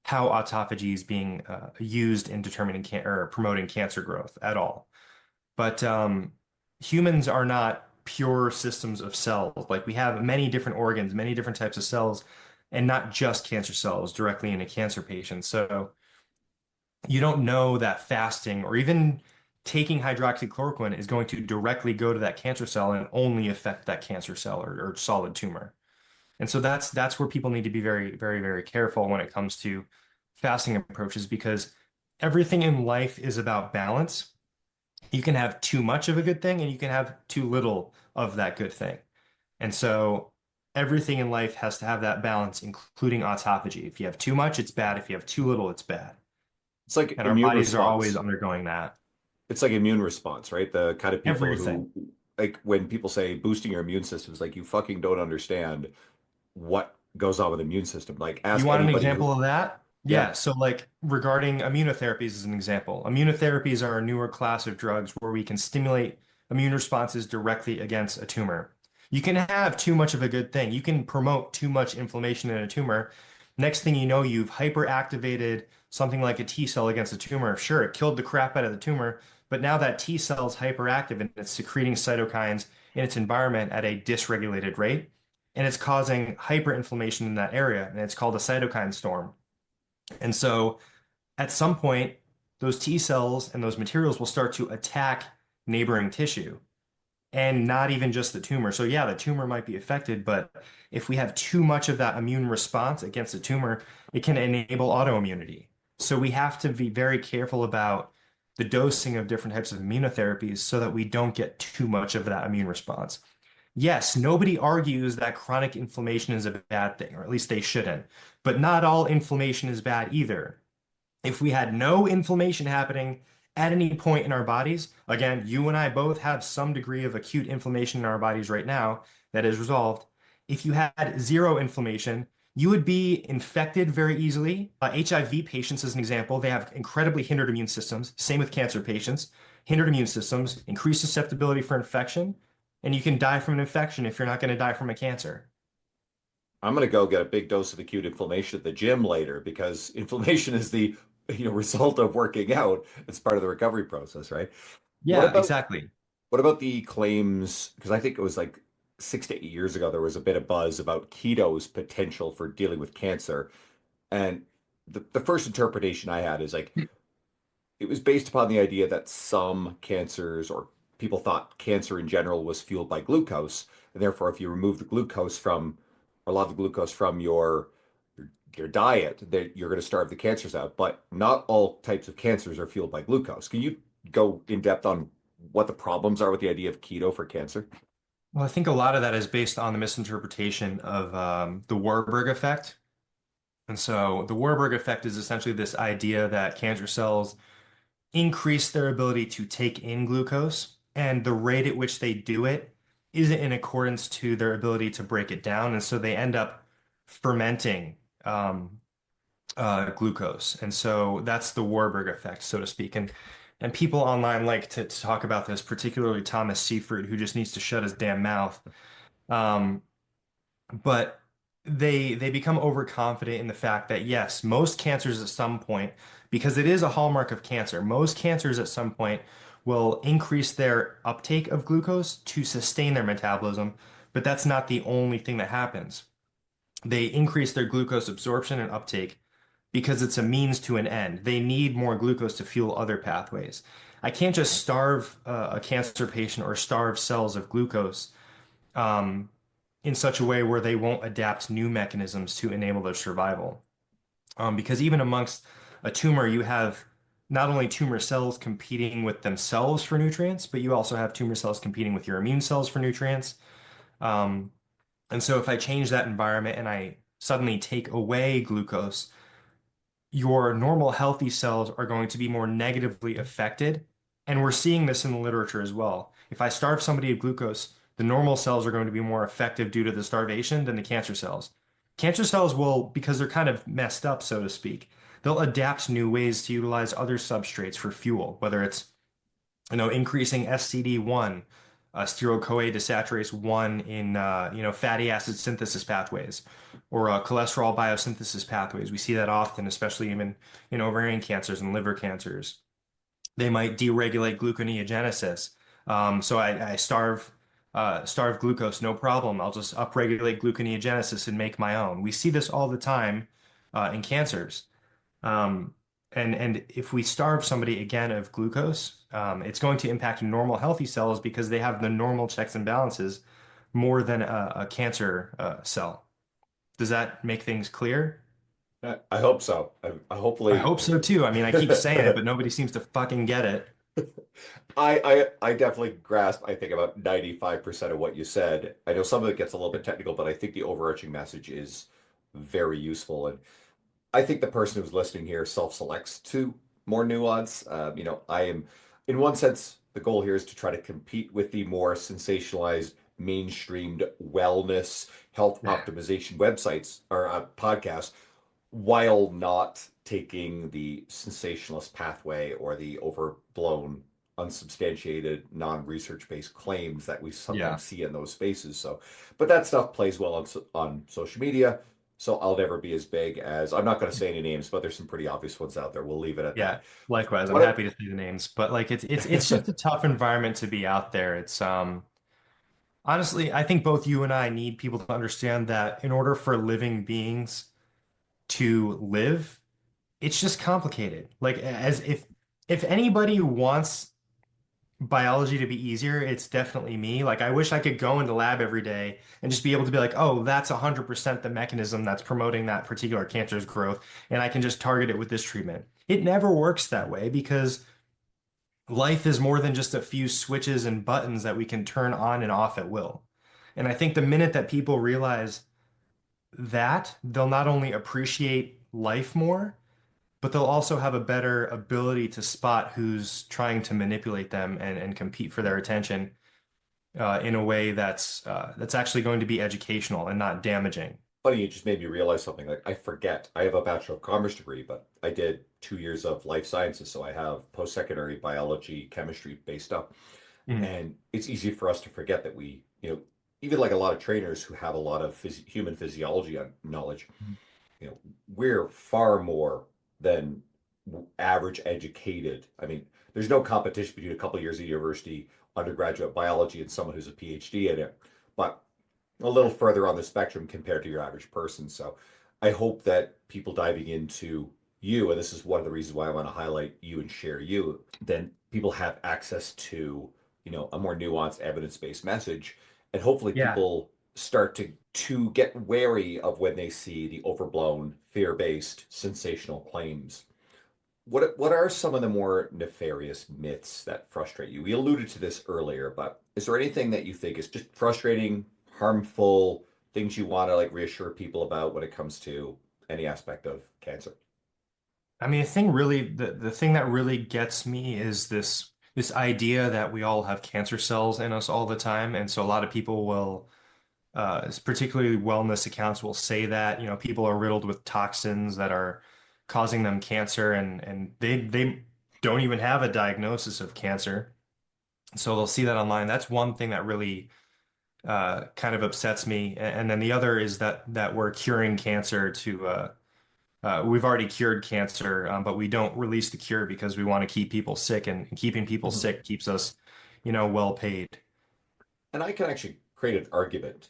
how autophagy is being used in determining or promoting cancer growth at all. But humans are not pure systems of cells. Like we have many different organs, many different types of cells, and not just cancer cells directly in a cancer patient. So you don't know that fasting or even taking hydroxychloroquine is going to directly go to that cancer cell and only affect that cancer cell or solid tumor. And so that's where people need to be very, very, very careful when it comes to fasting approaches because everything in life is about balance. You can have too much of a good thing and you can have too little of that good thing. And so everything in life has to have that balance, including autophagy. If you have too much, it's bad. If you have too little, it's bad. It's like And our immune bodies are always response. undergoing that. It's like immune response, right? The kind of people Everything. who, like, when people say boosting your immune system, is like you fucking don't understand what goes on with the immune system. Like, You ask want an anybody who, example of that? Yeah, so like regarding immunotherapies as an example, immunotherapies are a newer class of drugs where we can stimulate immune responses directly against a tumor. You can have too much of a good thing. You can promote too much inflammation in a tumor. Next thing you know, you've hyperactivated something like a T cell against a tumor. Sure, it killed the crap out of the tumor, but now that T cell is hyperactive and it's secreting cytokines in its environment at a dysregulated rate, and it's causing hyperinflammation in that area, and it's called a cytokine storm. And so at some point, those T cells and those materials will start to attack neighboring tissue and not even just the tumor. So, yeah, the tumor might be affected, but if we have too much of that immune response against the tumor, it can enable autoimmunity. So, we have to be very careful about the dosing of different types of immunotherapies so that we don't get too much of that immune response. Yes, nobody argues that chronic inflammation is a bad thing, or at least they shouldn't. But not all inflammation is bad either. If we had no inflammation happening at any point in our bodies, again, you and I both have some degree of acute inflammation in our bodies right now that is resolved. If you had zero inflammation, you would be infected very easily. HIV patients, as an example, they have incredibly hindered immune systems. Same with cancer patients. Hindered immune systems, increased susceptibility for infection, and you can die from an infection if you're not going to die from a cancer. I'm going to go get a big dose of acute inflammation at the gym later because inflammation is the result of working out. It's part of the recovery process, right? What Yeah, about exactly. what about the claims? Because I think it was like 6 to 8 years ago, there was a bit of buzz about keto's potential for dealing with cancer. And the first interpretation I had is like it was based upon the idea that some cancers or people thought cancer in general was fueled by glucose. And therefore, if you remove the glucose from a lot of the glucose from your diet, that you're going to starve the cancers out. But not all types of cancers are fueled by glucose. Can you go in depth on what the problems are with the idea of keto for cancer? Well, I think a lot of that is based on the misinterpretation of the Warburg effect. And so the Warburg effect is essentially this idea that cancer cells increase their ability to take in glucose, and the rate at which they do it isn't in accordance to their ability to break it down. And so they end up fermenting glucose. And so that's the Warburg effect, so to speak. And people online like to talk about this, particularly Thomas Seyfried, who just needs to shut his damn mouth. Um, but they become overconfident in the fact that yes, most cancers at some point, because it is a hallmark of cancer, most cancers at some point will increase their uptake of glucose to sustain their metabolism, but that's not the only thing that happens. They increase their glucose absorption and uptake because it's a means to an end. They need more glucose to fuel other pathways. I can't just starve a cancer patient or starve cells of glucose um, in such a way where they won't adapt new mechanisms to enable their survival. Because even amongst a tumor, you have not only tumor cells competing with themselves for nutrients, but you also have tumor cells competing with your immune cells for nutrients. Um, and so if I change that environment and I suddenly take away glucose, your normal healthy cells are going to be more negatively affected. And we're seeing this in the literature as well. If I starve somebody of glucose, the normal cells are going to be more effective due to the starvation than the cancer cells. Cancer cells will, because they're kind of messed up, so to speak, they'll adapt new ways to utilize other substrates for fuel, whether it's increasing SCD1, steroid-CoA desaturase 1 in fatty acid synthesis pathways or cholesterol biosynthesis pathways. We see that often, especially even in ovarian cancers and liver cancers. They might deregulate gluconeogenesis. So I starve glucose, no problem. I'll just upregulate gluconeogenesis and make my own. We see this all the time in cancers. Um, and if we starve somebody again of glucose, it's going to impact normal healthy cells because they have the normal checks and balances more than a cancer cell. Does that make things clear? I hope so. I I hopefully hope so too. I mean, I keep saying it, but nobody seems to fucking get it. I definitely grasp, I think, about 95% of what you said. I know some of it gets a little bit technical, but I think the overarching message is very useful. And I think the person who's listening here self-selects to more nuance. I am, in one sense, the goal here is to try to compete with the more sensationalized, mainstreamed wellness, health optimization websites or podcasts while not taking the sensationalist pathway or the overblown, unsubstantiated, non-research based claims that we Yeah. sometimes see in those spaces. So, but that stuff plays well on social media. So I'll never be as big as, I'm not going to say any names, but there's some pretty obvious ones out there. We'll leave it at Yeah. that. Likewise, I'm What? happy to see the names, but like it's just a tough environment to be out there. It's honestly, I think both you and I need people to understand that in order for living beings to live, it's just complicated. Like as if anybody wants biology to be easier, it's definitely me. Like I wish I could go into lab every day and just be able to be like, oh, that's 100% the mechanism that's promoting that particular cancer's growth, and I can just target it with this treatment. It never works that way because life is more than just a few switches and buttons that we can turn on and off at will. And I think the minute that people realize that, they'll not only appreciate life more, but they'll also have a better ability to spot who's trying to manipulate them and compete for their attention in a way that's actually going to be educational and not damaging. Funny, it just made me realize something. Like I forget, I have a Bachelor of Commerce degree, but I did 2 years of life sciences, so I have post-secondary biology, chemistry based stuff. Mhm. And it's easy for us to forget that even like a lot of trainers who have a lot of human physiology knowledge, we're far more than average educated. I mean, there's no competition between a couple of years of university, undergraduate biology, and someone who's a PhD in it, but a little further on the spectrum compared to your average person. So I hope that people diving into you, and this is one of the reasons why I want to highlight you and share you, then people have access to, a more nuanced evidence-based message. And hopefully Yeah. people start to get wary of when they see the overblown, fear-based, sensational claims. What are some of the more nefarious myths that frustrate you? We alluded to this earlier, but is there anything that you think is just frustrating, harmful, things you want to like reassure people about when it comes to any aspect of cancer? I mean, the thing that really gets me is this idea that we all have cancer cells in us all the time, and so a lot of people will, particularly wellness accounts, will say that people are riddled with toxins that are causing them cancer, and they don't even have a diagnosis of cancer, so they'll see that online. That's one thing that really kind of upsets me, and then the other is that we're curing cancer to we've already cured cancer, but we don't release the cure because we want to keep people sick, and keeping people Mhm. sick keeps us, well paid. And I can actually create an argument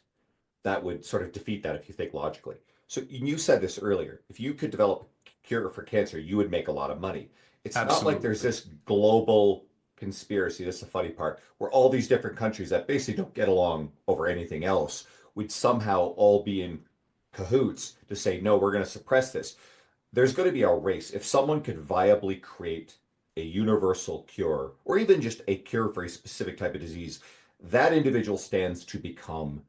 that would sort of defeat that if you think logically. So you said this earlier. If you could develop a cure for cancer, you would make a lot of money. It's not like there's Absolutely. this global conspiracy. That's the funny part, where all these different countries that basically don't get along over anything else would somehow all be in cahoots to say, no, we're going to suppress this. There's going to be a race. If someone could viably create a universal cure, or even just a cure for a specific type of disease, that individual stands to become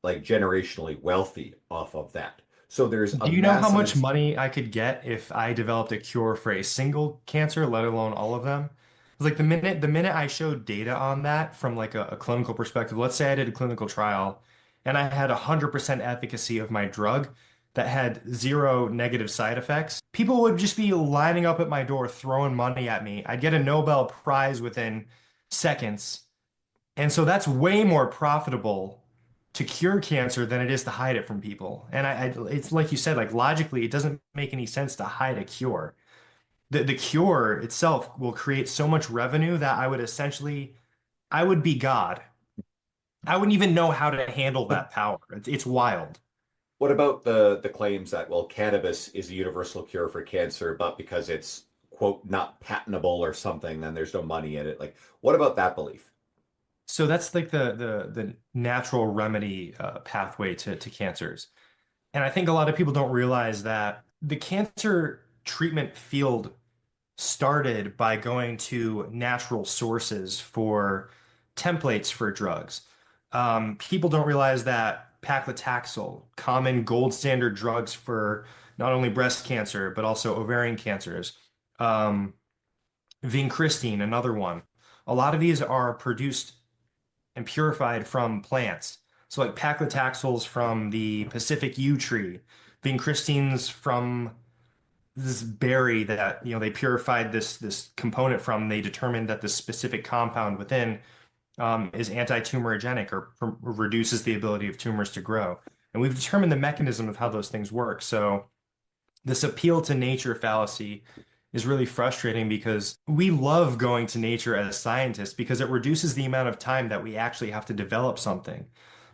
like generationally wealthy off of that. So there's a Do you know how much massive. money I could get if I developed a cure for a single cancer, let alone all of them? It's like the minute I showed data on that from like a clinical perspective, let's say I did a clinical trial and I had 100% efficacy of my drug that had zero negative side effects, people would just be lining up at my door throwing money at me. I'd get a Nobel Prize within seconds. And so that's way more profitable to cure cancer than it is to hide it from people. And it's like you said, like logically, it doesn't make any sense to hide a cure. The cure itself will create so much revenue that I would be God. I wouldn't even know how to handle that power. It's wild. What about the claims that, well, cannabis is a universal cure for cancer, but because it's quote not patentable or something, then there's no money in it? Like, what about that belief? So that's like the natural remedy pathway to cancers. And I think a lot of people don't realize that the cancer treatment field started by going to natural sources for templates for drugs. People don't realize that paclitaxel, common gold standard drugs for not only breast cancer, but also ovarian cancers. Um, vincristine, another one. A lot of these are produced and purified from plants. So like paclitaxels from the Pacific yew tree, being crystines from this berry that, they purified this component from. They determined that this specific compound within is anti-tumorigenic or reduces the ability of tumors to grow. And we've determined the mechanism of how those things work. So this appeal to nature fallacy is really frustrating because we love going to nature as scientists because it reduces the amount of time that we actually have to develop something.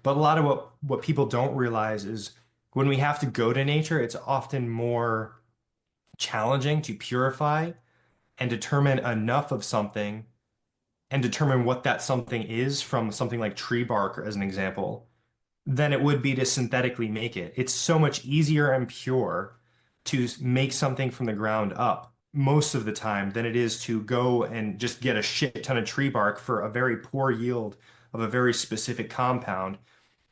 But a lot of what people don't realize is when we have to go to nature, it's often more challenging to purify and determine enough of something and determine what that something is from something like tree bark, as an example, than it would be to synthetically make it. It's so much easier and pure to make something from the ground up most of the time than it is to go and just get a shit ton of tree bark for a very poor yield of a very specific compound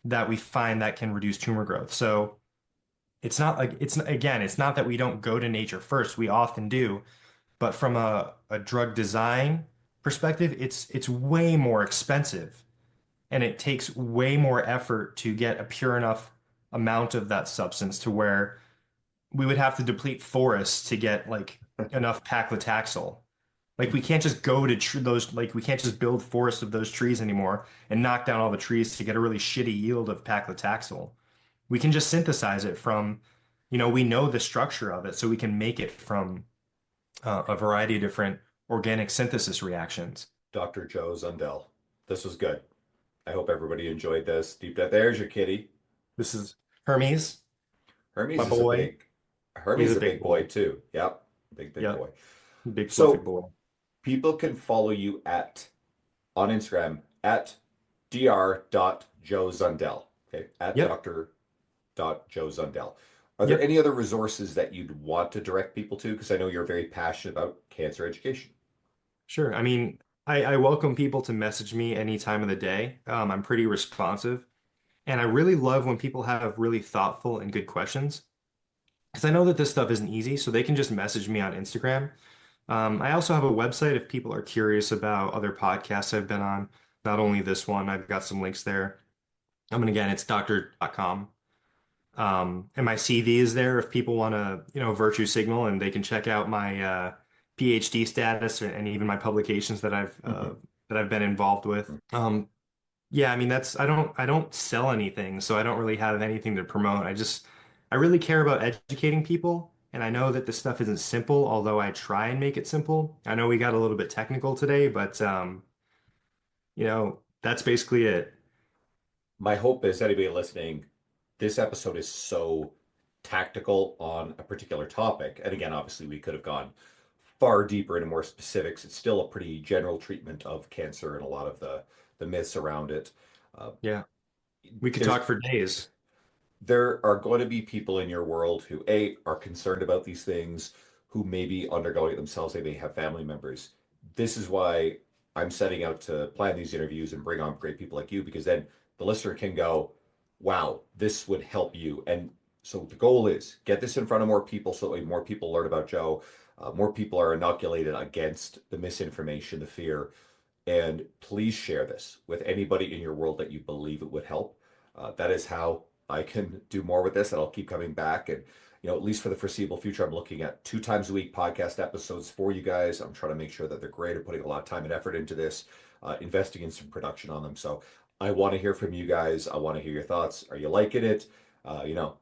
that we find that can reduce tumor growth. So it's not like it's not that we don't go to nature first. We often do, but from a drug design perspective, it's way more expensive and it takes way more effort to get a pure enough amount of that substance to where we would have to deplete forests to get like enough paclitaxel. Like we can't just go to those, like we can't just build forests of those trees anymore and knock down all the trees to get a really shitty yield of paclitaxel. We can just synthesize it from, we know the structure of it, so we can make it from a variety of different organic synthesis reactions. Dr. Joe Zundell. This was good. I hope everybody enjoyed this. Deep dive. There's your kitty. This is Hermes, Hermes my is a boy. big He's Hermes a is a big big boy boy. too. Yep. Big Yep, boy. big fluffy So boy. people can follow you at on Instagram at dr.joezundell. Okay. At Yep, dr.joezundell. Are there yep. any other resources that you'd want to direct people to? Because I know you're very passionate about cancer education. Sure. I mean, I welcome people to message me any time of the day. I'm pretty responsive, and I really love when people have really thoughtful and good questions. Because I know that this stuff isn't easy, so they can just message me on Instagram. I also have a website if people are curious about other podcasts I've been on, not only this one, I've got some links there. And again, it's doctor.com. And my CV is there if people want to, virtue signal and they can check out my PhD status and even my publications Mhm. that I've been involved with. Yeah, I mean I don't sell anything, so I don't really have anything to promote. I really care about educating people, and I know that this stuff isn't simple, although I try and make it simple. I know we got a little bit technical today, but that's basically it. My hope is anybody listening, this episode is so tactical on a particular topic. And again, obviously, we could have gone far deeper into more specifics. It's still a pretty general treatment of cancer and a lot of the myths around it. Uh, Yeah, we could there's talk for days. there are going to be people in your world who A are concerned about these things, who may be undergoing it themselves. They may have family members. This is why I'm setting out to plan these interviews and bring on great people like you, because then the listener can go, wow, this would help you. And so the goal is get this in front of more people so that way more people learn about Joe. More people are inoculated against the misinformation, the fear, and please share this with anybody in your world that you believe it would help. That is how I can do more with this, and I'll keep coming back. And at least for the foreseeable future, I'm looking at 2 times a week podcast episodes for you guys. I'm trying to make sure that they're great. I'm putting a lot of time and effort into this, investing in some production on them. So I want to hear from you guys. I want to hear your thoughts. Are you liking it? Uh, you know,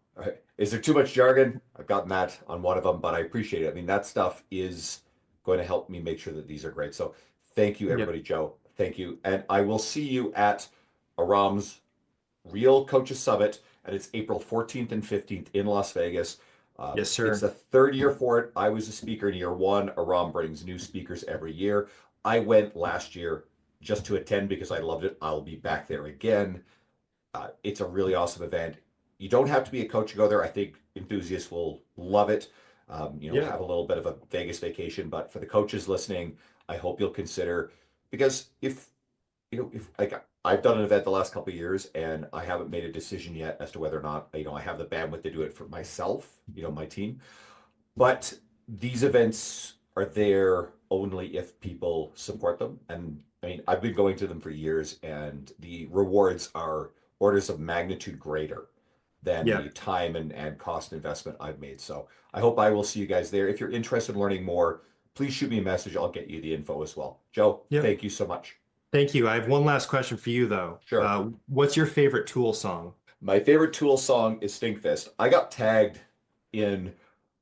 is there too much jargon? I've gotten that on one of them, but I appreciate it. I mean, that stuff is going to help me make sure that these are great. So thank you, Yep. everybody. Joe, thank you. And I will see you at Aram's Real Coaches Summit, and it's April 14th and 15th in Las Vegas. Yes, It's sir. the third year for it. I was a speaker in year one. Aram brings new speakers every year. I went last year just to attend because I loved it. I'll be back there again. It's a really awesome event. You don't have to be a coach to go there. I think enthusiasts will love it. Yeah. Have a little bit of a Vegas vacation. But for the coaches listening, I hope you'll consider, because if like I've done an event the last couple of years and I haven't made a decision yet as to whether or not I have the bandwidth to do it for myself, my team. But these events are there only if people support them. And I mean, I've been going to them for years, and the rewards are orders of magnitude greater than Yeah. the time and cost investment I've made. So I hope I will see you guys there. If you're interested in learning more, please shoot me a message. I'll get you the info as well. Joe, Yep. thank you so much. Thank you. I have one last question for you, though. Sure. What's your favorite Tool song? My favorite Tool song is Stinkfist. I got tagged in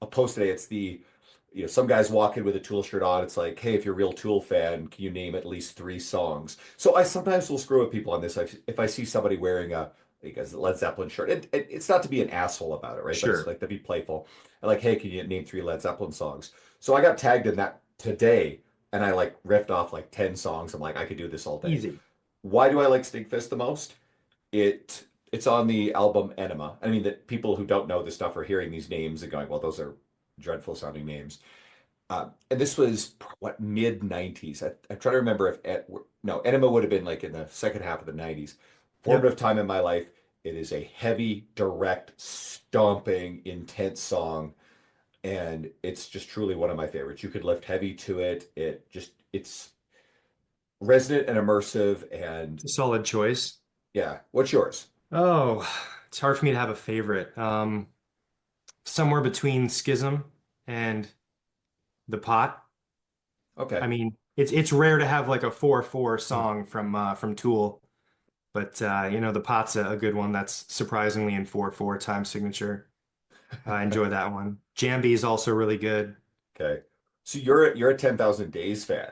a post today. It's some guys walk in with a Tool shirt on. It's like, hey, if you're a real Tool fan, can you name at least 3 songs? So I sometimes will screw with people on this. If I see somebody wearing like a Led Zeppelin shirt, it's not to be an asshole about it, right? But it's Sure. like to be playful. And like, hey, can you name 3 Led Zeppelin songs? So I got tagged in that today, and I like riffed off like 10 songs. I'm like, I could do this all day. Easy. Why do I like Stinkfist the most? It's on the album Enema. I mean, that people who don't know this stuff are hearing these names and going, "Well, those are dreadful sounding names." And this was what, mid '90s. I'm trying to remember if no, Enema would have been like in the second half of the '90s. Yep. Formative time in my life. It is a heavy, direct, stomping, intense song, and it's just truly one of my favorites. You could lift heavy to it. It's resonant and immersive, and It's a solid choice. yeah. What's yours? Oh, it's hard for me to have a favorite. Somewhere between Schism and The Pot. I Okay. mean, it's rare to have like a 4/4 song from Tool, but The Pot's a good one that's surprisingly in 4/4 time signature. I enjoy that one. Jambi is also really good. Okay. So you're a 10,000 Days fan.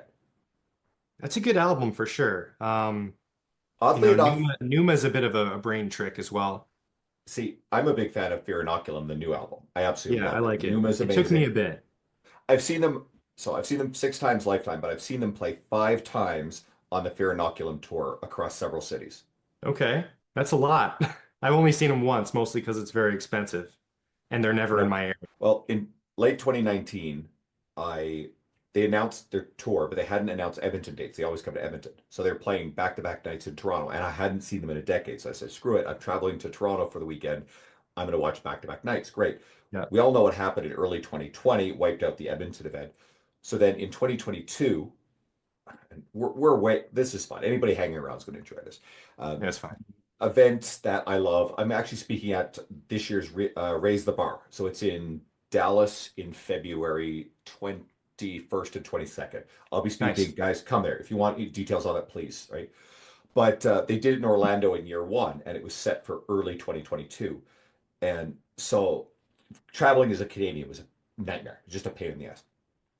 That's a good album for sure. Oddly enough, Numa's a bit of a brain trick as well. see, I'm a big fan of Fear Inoculum, the new album. I absolutely Yeah, I love it. like it. Numa's It took me amazing. a bit. I've seen them, I've seen them 6 times lifetime, but I've seen them play 5 times on the Fear Inoculum tour across several cities. Okay, that's a lot. I've only seen them once, mostly because it's very expensive, and they're never in Yep. my area. Well, in late 2019, I they announced their tour, but they hadn't announced Edmonton dates. They always come to Edmonton. So they're playing back-to-back nights in Toronto, and I hadn't seen them in a decade. So I said, screw it. I'm traveling to Toronto for the weekend. I'm going to watch back-to-back nights. Great. Yeah. We all know what happened in early 2020, wiped out the Edmonton event. So then in 2022, and we're way, this is fun. Anybody hanging around is going to enjoy this. Um, That's fine. Event that I love. I'm actually speaking at this year's Raise the Bar. So it's in Dallas in February 21st and 22nd. I'll be speaking. Nice. Guys, come there. If you want details on it, please. Right. But they did it in Orlando in year one, and it was set for early 2022. And so traveling as a Canadian was a nightmare, just a pain in the ass.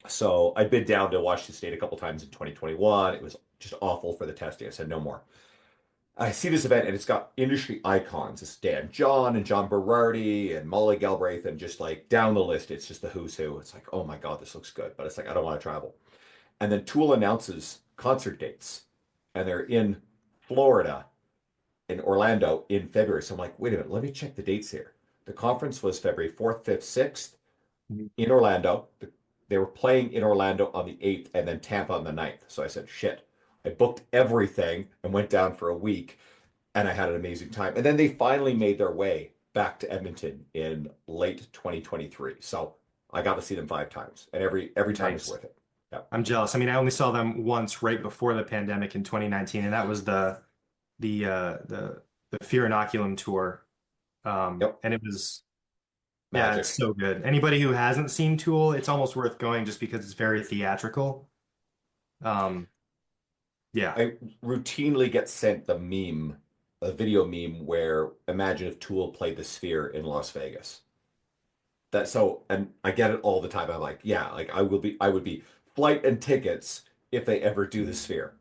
So I'd been down to Washington State a couple times in 2021. It was just awful for the testing. I said, no more. I see this event and it's got industry icons. It's Dan John and John Berardi and Molly Galbraith and just like down the list, it's just the who's who. It's like, oh my God, this looks good. But it's like, I don't want to travel. And then Tool announces concert dates and they're in Florida, in Orlando in February. So I'm like, wait a minute, let me check the dates here. The conference was February 4th, 5th, 6th Mhm. in Orlando. They were playing in Orlando on the 8th and then Tampa on the 9th. So I said, shit. I booked everything and went down for a week and I had an amazing time. And then they finally made their way back to Edmonton in late 2023. So I got to see them 5 times and every time is Nice. worth it. Yeah. I'm jealous. I mean, I only saw them once right before the pandemic in 2019, and that was the uh the the Fear Inoculum tour. Yep. And it was yeah, it's Magic. so good. Anybody who hasn't seen Tool, it's almost worth going just because it's very theatrical. Um, yeah. I routinely get sent a video meme where imagine if Tool played the Sphere in Las Vegas. And I get it all the time. I'm like, yeah, like I would be flight and tickets if they ever do the Sphere.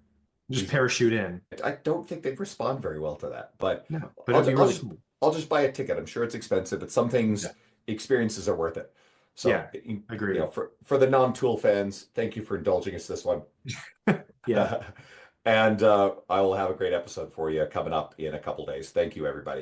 Just These, parachute in. I don't think they'd respond very well to that, but No, but I'll it'd just be really cool. I'll just buy a ticket. I'm sure it's expensive, but some things Yeah. experiences are worth it. So, Yeah, agreed. for the non-Tool fans, thank you for indulging us this one. Yeah. And I will have a great episode for you coming up in a couple days. Thank you, everybody.